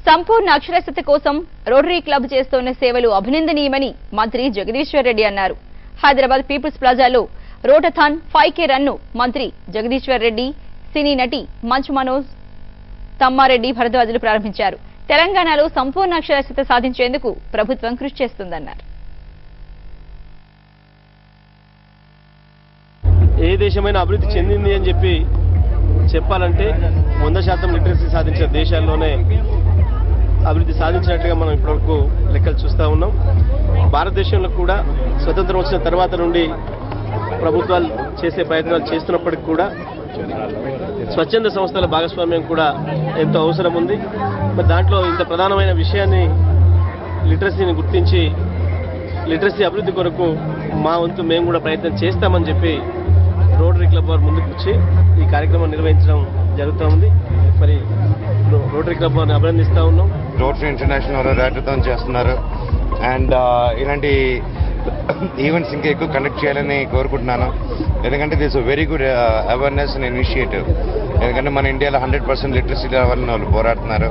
సంపూర్ణ అక్షరాస్యత కోసం rotary club చేస్తున్న సేవలు అభినందనీయమని మంత్రి జగదీశ్వర్ రెడ్డి అన్నారు. హైదరాబాద్ పీపుల్స్ ప్లాజాలో రోటథాన్ 5K రన్ ను మంత్రి జగదీశ్వర్ రెడ్డి, సినీ నటి మంచు మనోజ్, తమ్మారెడ్డి భరద్వాజులు ప్రారంభించారు. తెలంగాణలో సంపూర్ణ అక్షరాస్యత సాధించేందుకు ప్రభుత్వం కృషి చేస్తుందన్నారు. ఏ దేశమైనా అభివృద్ధి చెందింది అని చెప్పాలంటే 100% లిటరసీ సాధించిన దేశాల్లోనే అభివృద్ధి సాధించినట్టుగా మనం ఇప్పటివరకు లెక్కలు చూస్తూ ఉన్నాం. భారతదేశంలో కూడా స్వతంత్రం వచ్చిన తర్వాత నుండి ప్రభుత్వాలు చేసే ప్రయత్నాలు చేస్తున్నప్పటికీ కూడా స్వచ్ఛంద సంస్థల భాగస్వామ్యం కూడా ఎంతో అవసరం ఉంది. మరి దాంట్లో ఇంత ప్రధానమైన విషయాన్ని లిటరసీని గుర్తించి లిటరసీ అభివృద్ధి కొరకు మా వంతు మేము కూడా ప్రయత్నం చేస్తామని చెప్పి రోటరీ క్లబ్ వారు ముందుకు వచ్చి ఈ కార్యక్రమం నిర్వహించడం జరుగుతూ ఉంది. మరి రోటరీ క్లబ్ వారిని అభినందిస్తూ ఉన్నాం. రోటరీ ఇంటర్నేషనల్ ర్యాటథాన్ చేస్తున్నారు అండ్ ఇలాంటి ఈవెంట్స్ ఇంకా ఎక్కువ కండక్ట్ చేయాలని కోరుకుంటున్నాను. ఎందుకంటే this very good awareness and initiative. ఎందుకంటే మన ఇండియాలో 100% లిటరసీ లెవెల్ని వాళ్ళు పోరాడుతున్నారు.